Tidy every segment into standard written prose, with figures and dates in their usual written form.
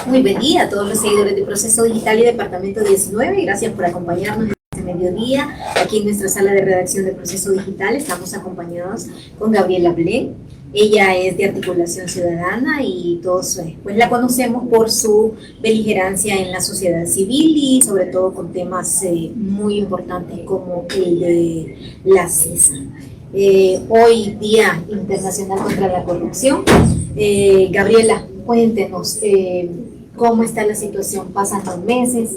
Muy buen día a todos los seguidores de Proceso Digital y Departamento 19. Gracias por acompañarnos en este mediodía. Aquí en nuestra sala de redacción de Proceso Digital estamos acompañados con Gabriela Blé. Ella es de Articulación Ciudadana y todos pues la conocemos por su beligerancia en la sociedad civil y sobre todo con temas muy importantes como el de la CISA. Hoy Día Internacional contra la Corrupción. Gabriela, cuéntenos cómo está la situación. Pasan los meses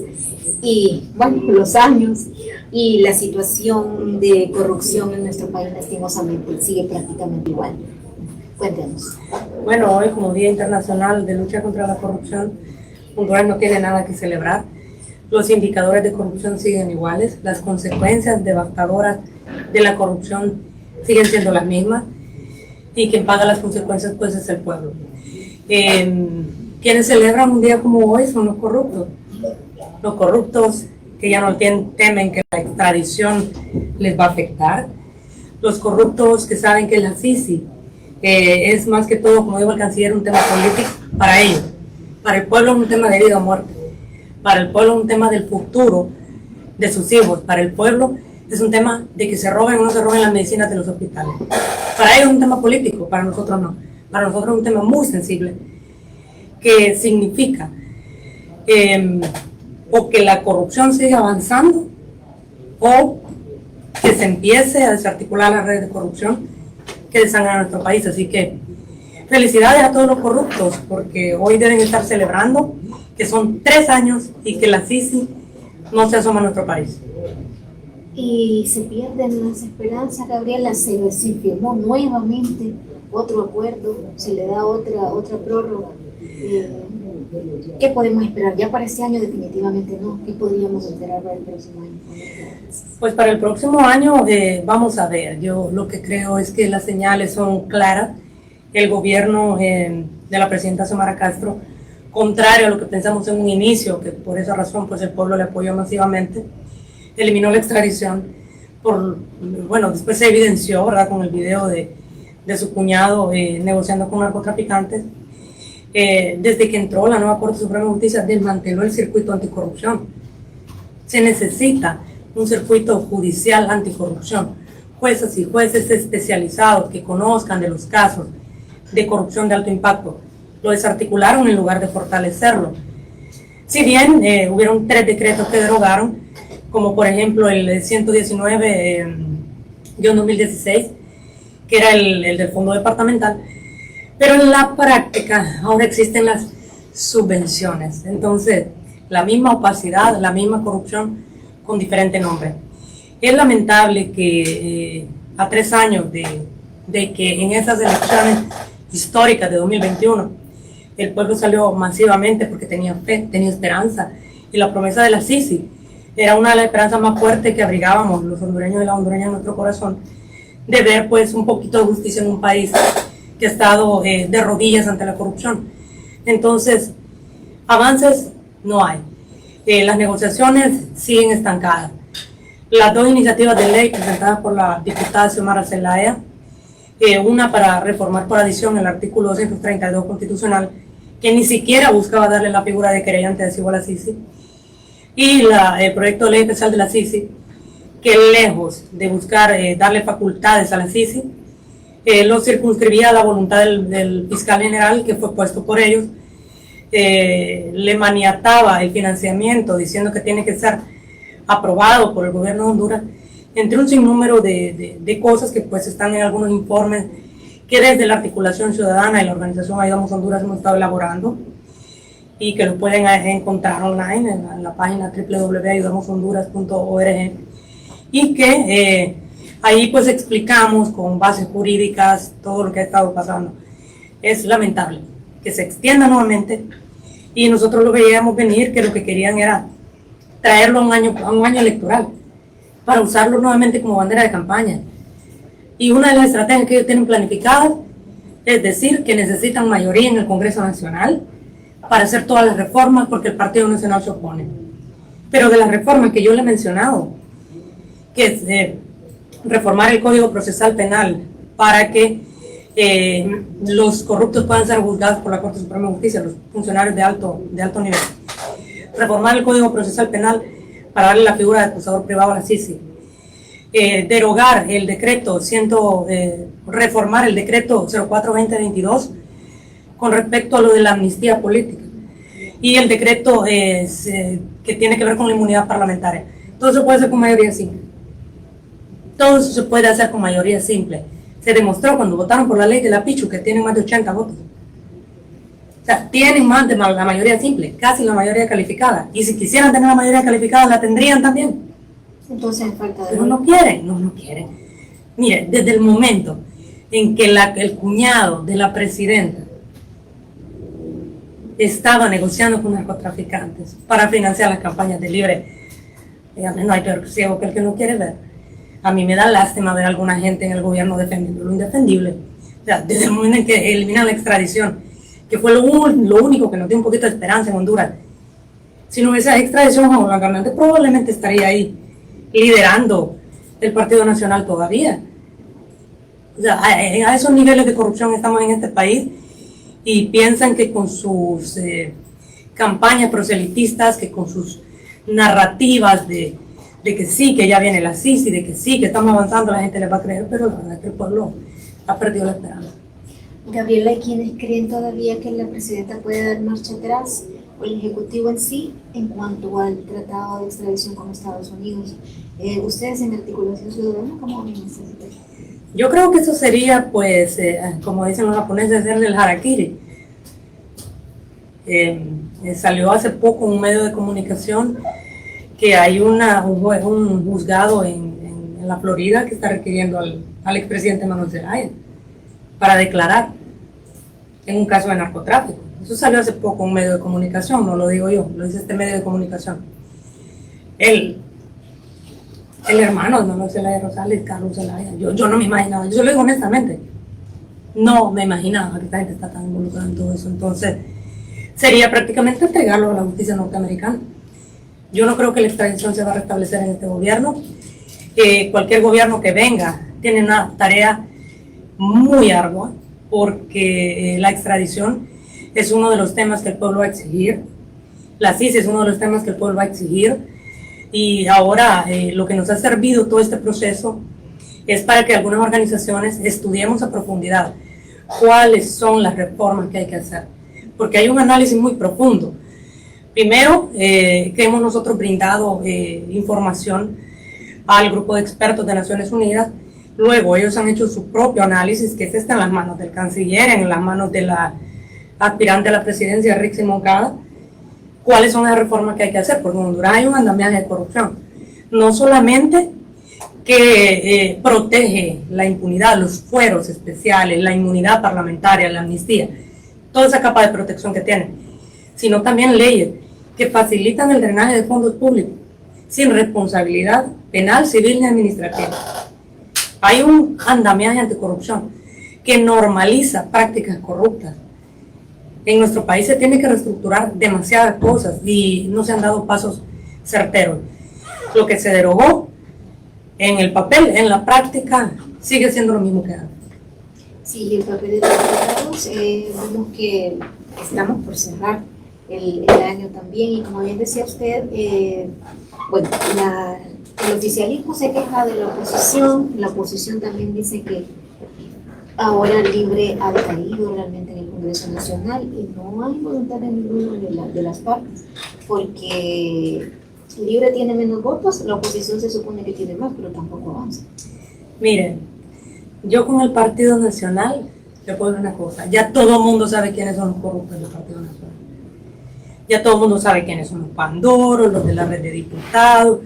y bueno, los años y la situación de corrupción en nuestro país lastimosamente sigue prácticamente igual. Cuéntenos. Bueno, hoy como Día Internacional de Lucha contra la Corrupción, Honduras no tiene nada que celebrar. Los indicadores de corrupción siguen iguales, las consecuencias devastadoras de la corrupción siguen siendo las mismas y quien paga las consecuencias pues es el pueblo. Quienes celebran un día como hoy son los corruptos que ya no temen que la extradición les va a afectar, los corruptos que saben que la CICI es más que todo, como dijo el canciller, un tema político para ellos. Para el pueblo es un tema de vida o muerte. Para el pueblo es un tema del futuro de sus hijos. Para el pueblo es un tema de que se roben o no se roben las medicinas de los hospitales. Para ellos es un tema político, para nosotros no. Para nosotros es un tema muy sensible que significa o que la corrupción siga avanzando o que se empiece a desarticular la red de corrupción que desangra a nuestro país. Así que felicidades a todos los corruptos, porque hoy deben estar celebrando que son 3 años y que la CICI no se asoma a nuestro país. Y se pierden las esperanzas, Gabriela. Se firmó nuevamente otro acuerdo, se le da otra prórroga. ¿Qué podemos esperar? Ya para este año definitivamente no. ¿Qué podríamos esperar para el próximo año? Pues para el próximo año vamos a ver. Yo lo que creo es que las señales son claras. El gobierno de la presidenta Xiomara Castro, contrario a lo que pensamos en un inicio, que por esa razón pues el pueblo le apoyó masivamente, eliminó la extradición. Bueno, después se evidenció, ¿verdad?, con el video de su cuñado negociando con narcotraficantes. Desde que entró la nueva Corte Suprema de Justicia, desmanteló el circuito anticorrupción. Se necesita un circuito judicial anticorrupción, jueces y jueces especializados que conozcan de los casos de corrupción de alto impacto. Lo desarticularon en lugar de fortalecerlo. Si bien hubieron 3 decretos que derogaron, como por ejemplo el 119-2016, que era el del fondo departamental, pero en la práctica ahora existen las subvenciones. Entonces, la misma opacidad, la misma corrupción con diferente nombre. Es lamentable que a 3 años de que en esas elecciones históricas de 2021 el pueblo salió masivamente porque tenía fe, tenía esperanza, y la promesa de la CICI era una de las esperanzas más fuertes que abrigábamos los hondureños y las hondureñas en nuestro corazón, de ver pues un poquito de justicia en un país que ha estado de rodillas ante la corrupción. Entonces, avances no hay. Las negociaciones siguen estancadas. Las 2 iniciativas de ley presentadas por la diputada Xiomara Zelaya, una para reformar por adición el artículo 232 constitucional, que ni siquiera buscaba darle la figura de querellante adhesivo a la CICI, y el proyecto de ley especial de la CICI, que lejos de buscar darle facultades a la CICI, lo circunscribía a la voluntad del fiscal general, que fue puesto por ellos. Le maniataba el financiamiento diciendo que tiene que ser aprobado por el gobierno de Honduras, entre un sinnúmero de cosas que pues están en algunos informes que desde la Articulación Ciudadana y la organización Ayudamos Honduras hemos estado elaborando, y que lo pueden encontrar online en la página www.ayudamoshonduras.org, y que ahí pues explicamos con bases jurídicas todo lo que ha estado pasando. Es lamentable que se extienda nuevamente, y nosotros lo veíamos venir, que lo que querían era traerlo a un año electoral para usarlo nuevamente como bandera de campaña. Y una de las estrategias que ellos tienen planificadas es decir que necesitan mayoría en el Congreso Nacional para hacer todas las reformas, porque el Partido Nacional se opone. Pero de las reformas que yo le he mencionado, que es reformar el Código Procesal Penal para que los corruptos puedan ser juzgados por la Corte Suprema de Justicia, los funcionarios de alto nivel. Reformar el Código Procesal Penal para darle la figura de acusador privado a la CICI. Derogar el decreto, reformar el decreto 04-2022 con respecto a lo de la amnistía política y el decreto que tiene que ver con la inmunidad parlamentaria. Todo eso puede ser con mayoría simple. Todo eso se puede hacer con mayoría simple. Se demostró cuando votaron por la ley de la Pichu que tienen más de 80 votos. O sea, tienen más de la mayoría simple, casi la mayoría calificada. Y si quisieran tener la mayoría calificada, la tendrían también. Entonces falta de... Pero no quieren. Mire, desde el momento en que el cuñado de la presidenta estaba negociando con narcotraficantes para financiar las campañas de Libre, dígame, no hay peor ciego que el que no quiere ver. A mí me da lástima ver a alguna gente en el gobierno defendiendo lo indefendible. O sea, desde el momento en que eliminan la extradición, que fue lo único que nos dio un poquito de esperanza en Honduras. Si no hubiese extradición, Juan Orlando Hernández probablemente estaría ahí liderando el Partido Nacional todavía. O sea, a esos niveles de corrupción estamos en este país y piensan que con sus campañas proselitistas, que con sus narrativas de que sí, que ya viene la CICI, de que sí, que estamos avanzando, la gente les va a creer, pero la verdad es que el pueblo ha perdido la esperanza. Gabriela, ¿y quiénes creen todavía que la presidenta puede dar marcha atrás, o el Ejecutivo en sí, en cuanto al tratado de extradición con Estados Unidos? Ustedes en Articulación Ciudadana, ¿cómo ven esa situación? Yo creo que eso sería, pues, como dicen los japoneses, hacer del harakiri. Salió hace poco un medio de comunicación que hay un juzgado en la Florida que está requiriendo al expresidente Manuel Zelaya para declarar en un caso de narcotráfico. Eso salió hace poco un medio de comunicación, no lo digo yo, lo dice este medio de comunicación. El hermano de Manuel Zelaya Rosales, Carlos Zelaya, yo no me imaginaba, yo lo digo honestamente, no me imaginaba que esta gente está tan involucrada en todo eso. Entonces sería prácticamente entregarlo a la justicia norteamericana. Yo no creo que la extradición se va a restablecer en este gobierno. Cualquier gobierno que venga tiene una tarea muy ardua, porque la extradición es uno de los temas que el pueblo va a exigir. La CICI es uno de los temas que el pueblo va a exigir. Y ahora lo que nos ha servido todo este proceso es para que algunas organizaciones estudiemos a profundidad cuáles son las reformas que hay que hacer. Porque hay un análisis muy profundo. Primero, que hemos nosotros brindado información al grupo de expertos de Naciones Unidas. Luego, ellos han hecho su propio análisis, que está en las manos del canciller, en las manos de la aspirante a la presidencia, Rixi Moncada. ¿Cuáles son las reformas que hay que hacer? Porque en Honduras hay un andamiaje de corrupción. No solamente que protege la impunidad, los fueros especiales, la inmunidad parlamentaria, la amnistía, toda esa capa de protección que tienen, sino también leyes que facilitan el drenaje de fondos públicos, sin responsabilidad penal, civil ni administrativa. Hay un andamiaje anticorrupción que normaliza prácticas corruptas. En nuestro país se tiene que reestructurar demasiadas cosas y no se han dado pasos certeros. Lo que se derogó en el papel, en la práctica, sigue siendo lo mismo que antes. Sí, el papel de los diputados, vemos que estamos por cerrar el año también, y como bien decía usted, bueno, el oficialismo se queja de la oposición también dice que ahora Libre ha caído realmente en el Congreso Nacional y no hay voluntad de ninguna de las partes, porque Libre tiene menos votos, la oposición se supone que tiene más, pero tampoco avanza. Miren, yo con el Partido Nacional, le puedo decir una cosa, ya todo el mundo sabe quiénes son los corruptos del Partido Nacional. Ya todo el mundo sabe quiénes son los pandoros, los de la red de diputados,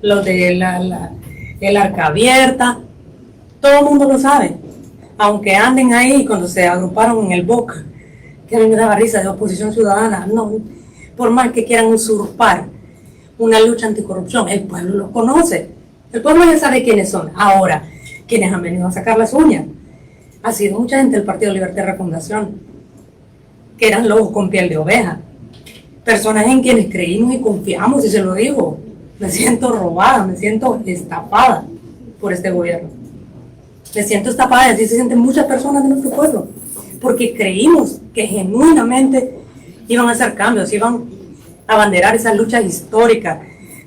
los de el arca abierta, todo el mundo lo sabe. Aunque anden ahí cuando se agruparon en el BOC, que a mí me daba risa, de Oposición Ciudadana, no, por más que quieran usurpar una lucha anticorrupción, el pueblo los conoce, el pueblo ya sabe quiénes son. Ahora, quienes han venido a sacar las uñas, ha sido mucha gente del Partido Libertad y Refundación, que eran lobos con piel de oveja, personas en quienes creímos y confiamos, y se lo digo, me siento robada, me siento estafada por este gobierno. Me siento estafada y así se sienten muchas personas de nuestro pueblo, porque creímos que genuinamente iban a hacer cambios, iban a abanderar esas luchas históricas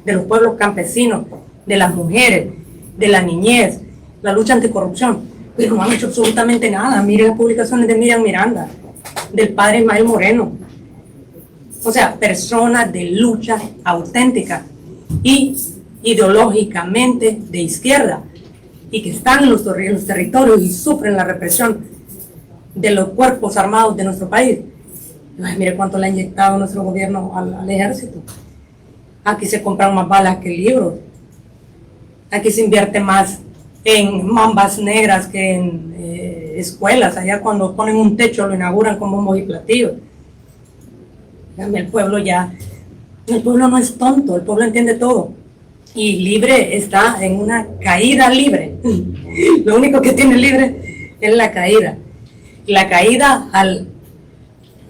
de los pueblos campesinos, de las mujeres, de la niñez, la lucha anticorrupción, pero no han hecho absolutamente nada. Mire las publicaciones de Miriam Miranda, del padre Ismael Moreno, o sea, personas de lucha auténtica y ideológicamente de izquierda, y que están en los territorios y sufren la represión de los cuerpos armados de nuestro país. Ay, mire cuánto le ha inyectado nuestro gobierno al ejército. Aquí se compran más balas que libros. Aquí se invierte más en mambas negras que en escuelas. Allá cuando ponen un techo lo inauguran con bombos y platillos. El pueblo no es tonto, el pueblo entiende todo. Y libre está en una caída libre. Lo único que tiene libre es la caída. La caída al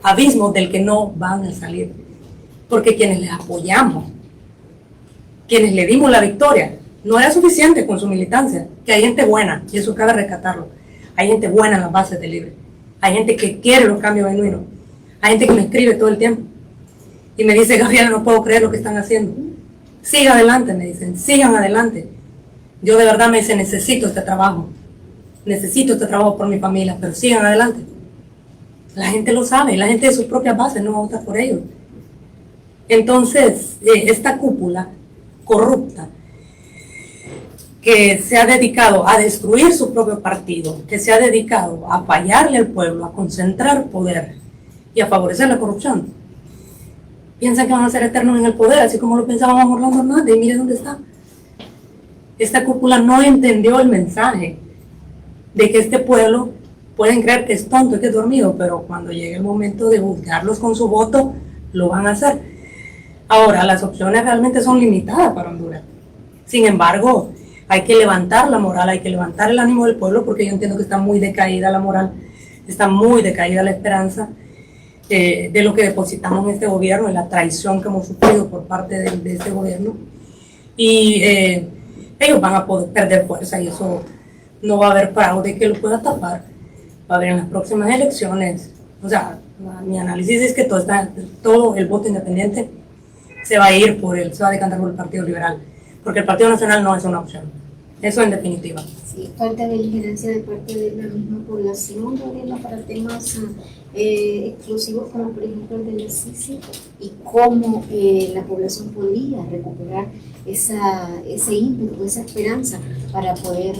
abismo del que no van a salir. Porque quienes les apoyamos, quienes le dimos la victoria, no era suficiente con su militancia, que hay gente buena, y eso cabe rescatarlo. Hay gente buena en las bases de Libre. Hay gente que quiere los cambios genuinos. Hay gente que me escribe todo el tiempo. Y me dice, Gabriela, no puedo creer lo que están haciendo. Siga adelante, me dicen, sigan adelante. Yo de verdad me dicen, necesito este trabajo por mi familia, pero sigan adelante. La gente lo sabe, la gente de sus propias bases no va a votar por ellos. Entonces, esta cúpula corrupta, que se ha dedicado a destruir su propio partido, que se ha dedicado a fallarle al pueblo, a concentrar poder y a favorecer la corrupción, piensan que van a ser eternos en el poder, así como lo pensábamos Orlando Hernández, y mire dónde está. Esta cúpula no entendió el mensaje de que este pueblo, pueden creer que es tonto y que es dormido, pero cuando llegue el momento de juzgarlos con su voto, lo van a hacer. Ahora, las opciones realmente son limitadas para Honduras. Sin embargo, hay que levantar la moral, hay que levantar el ánimo del pueblo, porque yo entiendo que está muy decaída la moral, está muy decaída la esperanza de lo que depositamos en este gobierno, en la traición que hemos sufrido por parte de este gobierno. Y ellos van a poder perder fuerza, y eso no va a haber fraude que lo pueda tapar. Va a haber en las próximas elecciones, o sea, mi análisis es que todo el voto independiente se va a decantar por el Partido Liberal, porque el Partido Nacional no es una opción. Eso en definitiva. Sí, falta de vigilancia de parte de la misma población, Gabriela, para temas exclusivos como por ejemplo el de la CICI, y cómo la población podría recuperar ese ímpetu, esa esperanza para poder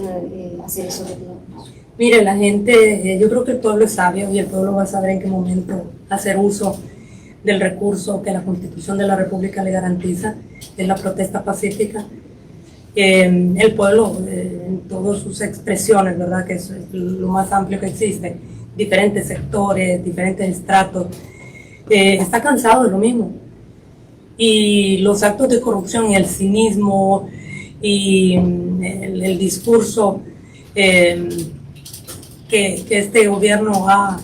hacer esos reclamos. Mire, la gente, yo creo que el pueblo es sabio y el pueblo va a saber en qué momento hacer uso del recurso que la Constitución de la República le garantiza, que es la protesta pacífica. El pueblo, en todas sus expresiones, ¿verdad?, que es lo más amplio que existe, diferentes sectores, diferentes estratos, está cansado de lo mismo. Y los actos de corrupción y el cinismo y el discurso que este gobierno ha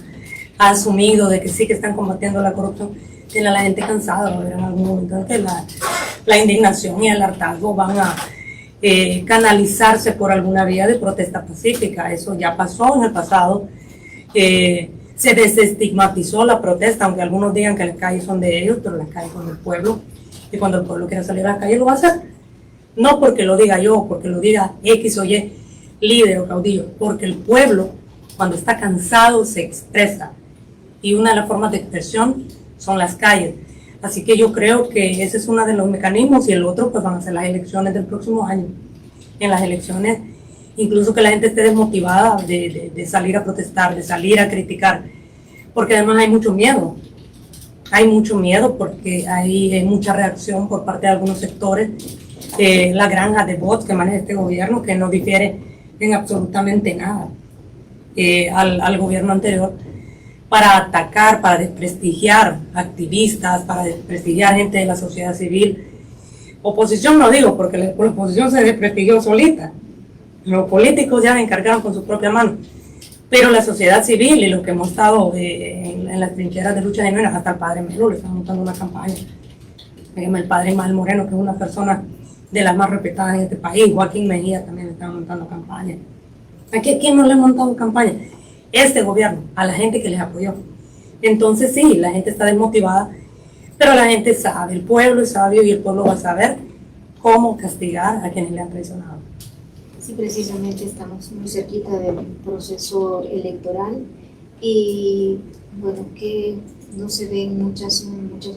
asumido de que sí que están combatiendo la corrupción, tiene a la gente cansada. Va a haber en algún momento en que la indignación y el hartazgo van a canalizarse por alguna vía de protesta pacífica. Eso ya pasó en el pasado. Se desestigmatizó la protesta, aunque algunos digan que las calles son de ellos, pero las calles son del pueblo, y cuando el pueblo quiera salir a la calle lo va a hacer. No porque lo diga yo, porque lo diga X o Y líder o caudillo, porque el pueblo, cuando está cansado, se expresa, y una de las formas de expresión son las calles. Así que yo creo que ese es uno de los mecanismos, y el otro pues van a ser las elecciones del próximo año. En las elecciones, incluso que la gente esté desmotivada de salir a protestar, de salir a criticar, porque además hay mucho miedo. Hay mucho miedo porque hay mucha reacción por parte de algunos sectores. La granja de bots que maneja este gobierno, que no difiere en absolutamente nada al gobierno anterior, para atacar, para desprestigiar activistas, para desprestigiar gente de la sociedad civil. Oposición no digo, porque la oposición se desprestigió solita. Los políticos ya se encargaron con su propia mano. Pero la sociedad civil y los que hemos estado en las trincheras de lucha genuina, hasta el padre Melo le están montando una campaña. El padre Ismael Moreno, que es una persona de las más respetadas en este país, Joaquín Mejía también le están montando campaña. Aquí, ¿quién no le ha montado campaña? Este gobierno, a la gente que les apoyó. Entonces sí, la gente está desmotivada, pero la gente sabe, el pueblo es sabio y el pueblo va a saber cómo castigar a quienes le han traicionado. Sí, precisamente estamos muy cerquita del proceso electoral y bueno, que no se ven muchas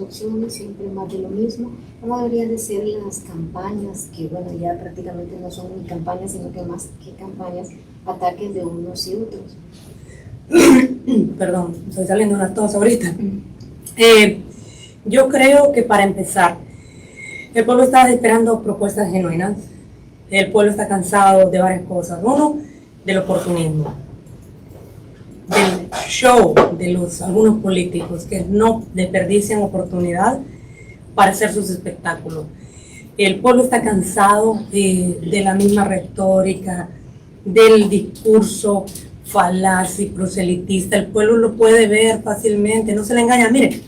opciones, siempre más de lo mismo. ¿Cómo deberían de ser las campañas, que bueno, ya prácticamente no son ni campañas, sino que más que campañas, ataques de unos y otros? Perdón, estoy saliendo unas tos ahorita. Yo creo que para empezar, el pueblo está esperando propuestas genuinas. El pueblo está cansado de varias cosas. Uno, del oportunismo, del show de algunos políticos que no desperdician oportunidad para hacer sus espectáculos. El pueblo está cansado de la misma retórica, del discurso falaz y proselitista. El pueblo lo puede ver fácilmente, no se le engaña. Miren,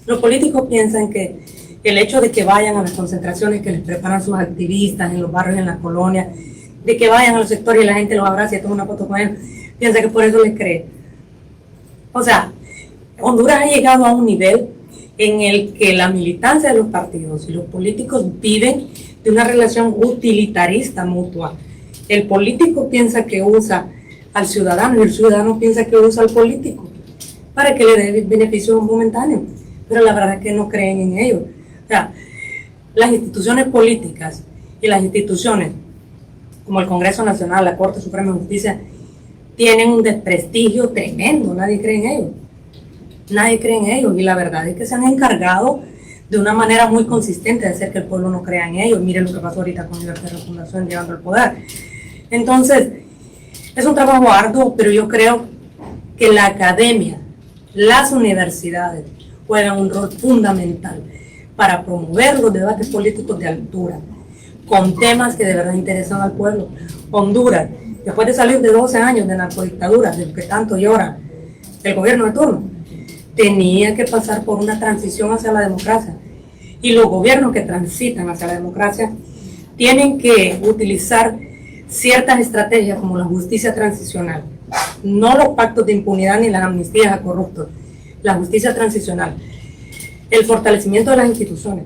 los políticos piensan que el hecho de que vayan a las concentraciones que les preparan sus activistas en los barrios, en las colonias, de que vayan a los sectores y la gente los abraza y toma una foto con ellos, piensa que por eso les cree. O sea, Honduras ha llegado a un nivel en el que la militancia de los partidos y los políticos viven de una relación utilitarista mutua. El político piensa que usa al ciudadano y el ciudadano piensa que usa al político para que le dé beneficios momentáneos, pero la verdad es que no creen en ello. O sea, las instituciones políticas y las instituciones como el Congreso Nacional, la Corte Suprema de Justicia, tienen un desprestigio tremendo, nadie cree en ellos. Nadie cree en ellos y la verdad es que se han encargado de una manera muy consistente de hacer que el pueblo no crea en ellos. Miren lo que pasó ahorita con Libertad de Fundación llegando al poder. Entonces, es un trabajo arduo, pero yo creo que la academia, las universidades juegan un rol fundamental para promover los debates políticos de altura, con temas que de verdad interesan al pueblo. Honduras, después de salir de 12 años de narcodictadura, de lo que tanto llora el gobierno de turno, tenía que pasar por una transición hacia la democracia. Y los gobiernos que transitan hacia la democracia tienen que utilizar ciertas estrategias como la justicia transicional, no los pactos de impunidad ni las amnistías a corruptos, la justicia transicional, el fortalecimiento de las instituciones.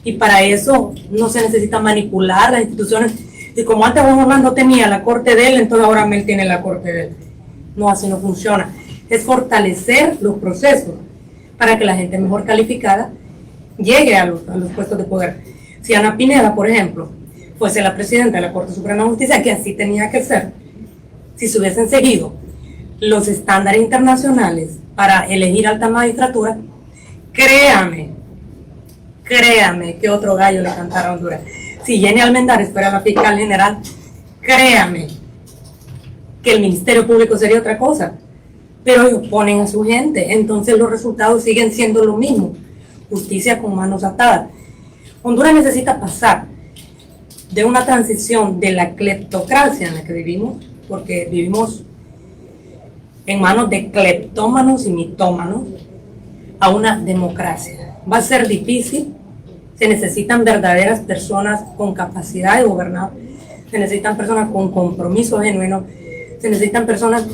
Y para eso no se necesita manipular las instituciones. Y como antes Juan Orlando tenía la corte de él, entonces ahora Mel tiene la corte de él. No, así no funciona. Es fortalecer los procesos para que la gente mejor calificada llegue a los puestos de poder. Si Ana Pineda, por ejemplo, fuese la presidenta de la Corte Suprema de Justicia, que así tenía que ser, si se hubiesen seguido los estándares internacionales para elegir alta magistratura, créame que otro gallo le cantara a Honduras. Si Jenny Almendares fuera la fiscal general, créame que el Ministerio Público sería otra cosa. Pero ellos ponen a su gente, entonces los resultados siguen siendo lo mismo. Justicia con manos atadas. Honduras necesita pasar de una transición de la cleptocracia en la que vivimos, porque vivimos en manos de cleptómanos y mitómanos, a una democracia. Va a ser difícil, se necesitan verdaderas personas con capacidad de gobernar, se necesitan personas con compromiso genuino, se necesitan personas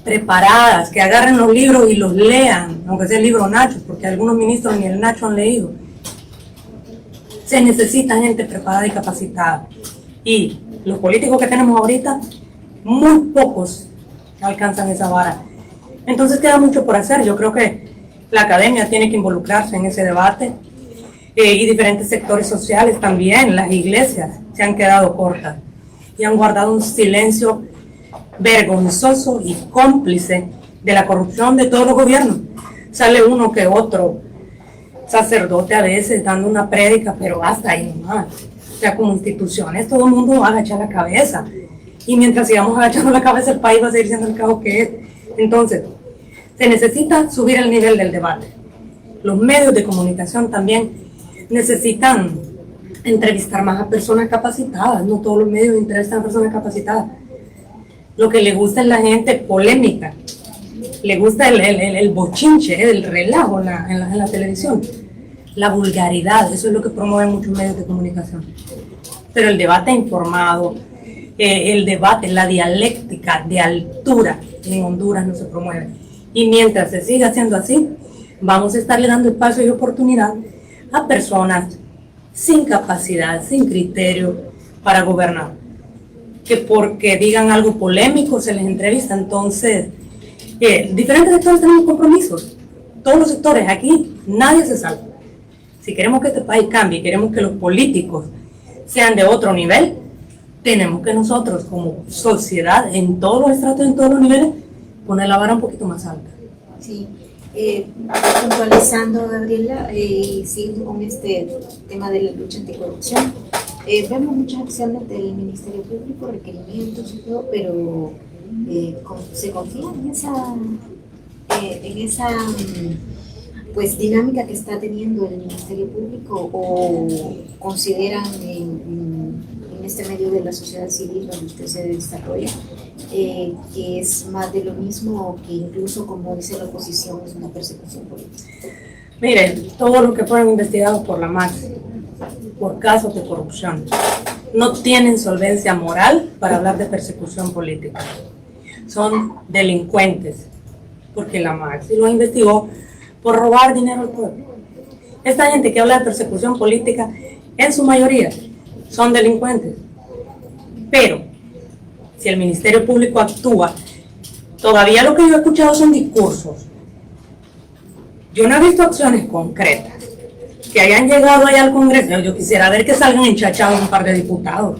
preparadas, que agarren los libros y los lean, aunque sea el libro Nacho, porque algunos ministros ni el Nacho han leído. Se necesita gente preparada y capacitada. Y los políticos que tenemos ahorita, muy pocos alcanzan esa vara. Entonces queda mucho por hacer. Yo creo que la academia tiene que involucrarse en ese debate y diferentes sectores sociales también. Las iglesias se han quedado cortas y han guardado un silencio vergonzoso y cómplice de la corrupción de todos los gobiernos. Sale uno que otro sacerdote a veces dando una prédica, pero hasta ahí nomás. O sea, como instituciones todo el mundo va a agachar la cabeza y mientras sigamos agachando la cabeza el país va a seguir siendo el caos que es. Entonces, se necesita subir el nivel del debate. Los medios de comunicación también necesitan entrevistar más a personas capacitadas. No todos los medios entrevistan a personas capacitadas. Lo que le gusta es la gente polémica, le gusta el bochinche, el relajo en la televisión, la vulgaridad, eso es lo que promueven muchos medios de comunicación. Pero el debate informado, el debate, la dialéctica de altura en Honduras no se promueve. Y mientras se siga haciendo así, vamos a estarle dando espacio y oportunidad a personas sin capacidad, sin criterio para gobernar. Que porque digan algo polémico se les entrevista. Entonces, diferentes sectores tenemos compromisos. Todos los sectores aquí, nadie se salva. Si queremos que este país cambie, queremos que los políticos sean de otro nivel, tenemos que nosotros como sociedad, en todos los estratos, en todos los niveles, poner la vara un poquito más alta. Sí, puntualizando, Gabriela, y siguiendo con este tema de la lucha anticorrupción, vemos muchas acciones del Ministerio Público, requerimientos y todo, pero se confía en esa pues dinámica que está teniendo el Ministerio Público, o consideran en este medio de la sociedad civil donde usted se desarrolla que es más de lo mismo, o que incluso, como dice la oposición, es una persecución política. Miren, todos los que fueron investigados por la MAX por casos de corrupción no tienen solvencia moral para hablar de persecución política. Son delincuentes, porque la MAX lo investigó por robar dinero al pueblo. Esta gente que habla de persecución política, en su mayoría, son delincuentes. Pero, si el Ministerio Público actúa, todavía lo que yo he escuchado son discursos. Yo no he visto acciones concretas que hayan llegado allá al Congreso. Yo quisiera ver que salgan enchachados un par de diputados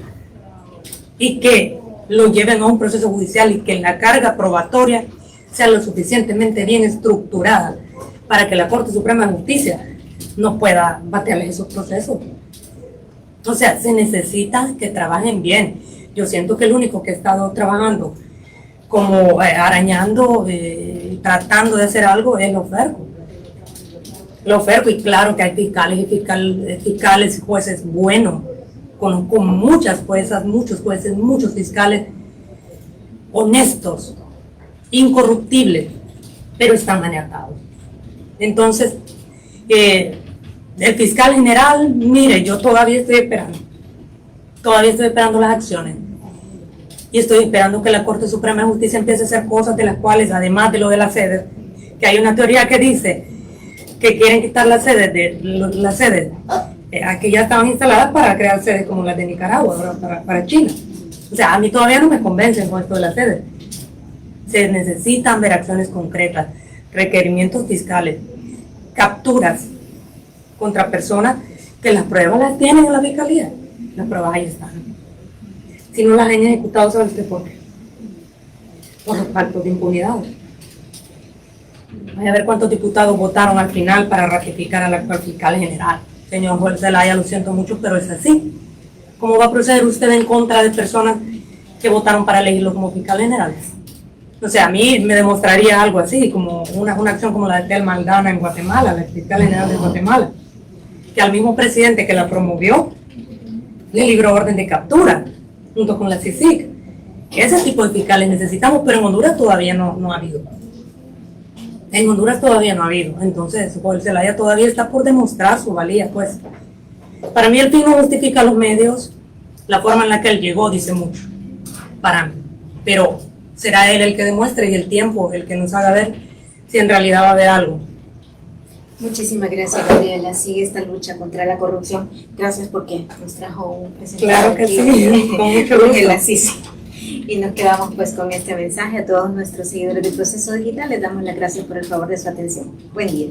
y que lo lleven a un proceso judicial, y que la carga probatoria sea lo suficientemente bien estructurada para que la Corte Suprema de Justicia no pueda batearles esos procesos. O sea, se necesita que trabajen bien. Yo siento que el único que ha estado trabajando como arañando, tratando de hacer algo, es Loferco. Y claro que hay fiscales y jueces buenos. Conozco muchas juezas, muchos jueces, muchos fiscales honestos, incorruptibles, pero están maniatados. Entonces, el fiscal general, mire, yo todavía estoy esperando las acciones, y estoy esperando que la Corte Suprema de Justicia empiece a hacer cosas de las cuales, además de lo de las sedes, que hay una teoría que dice que quieren quitar las sedes que ya estaban instaladas para crear sedes como las de Nicaragua, para China. O sea, a mí todavía no me convencen con esto de las sedes. Se necesitan ver acciones concretas, requerimientos fiscales, capturas contra personas que las pruebas las tienen en la fiscalía. Las pruebas ahí están. Si no las han ejecutado, ¿sabe usted por qué? Por los pactos de impunidad. Vaya a ver cuántos diputados votaron al final para ratificar al actual fiscal general. Señor juez Zelaya, lo siento mucho, pero es así. ¿Cómo va a proceder usted en contra de personas que votaron para elegirlo como fiscal general? O sea, a mí me demostraría algo así, como una acción como la de Telma Aldana en Guatemala, la fiscal general de Guatemala, que al mismo presidente que la promovió le libró orden de captura, junto con la CICIG. Ese tipo de fiscales necesitamos, pero en Honduras todavía no ha habido. En Honduras todavía no ha habido. Entonces, Joel Zelaya todavía está por demostrar su valía, pues. Para mí el fin no justifica los medios. La forma en la que él llegó dice mucho, para mí. Pero será él el que demuestre, y el tiempo el que nos haga ver si en realidad va a haber algo. Muchísimas gracias, Gabriela. Sigue esta lucha contra la corrupción. Gracias porque nos trajo un presentador. Claro que sí, con mucho gusto. Y nos quedamos pues con este mensaje a todos nuestros seguidores de Proceso Digital. Les damos las gracias por el favor de su atención. Buen día.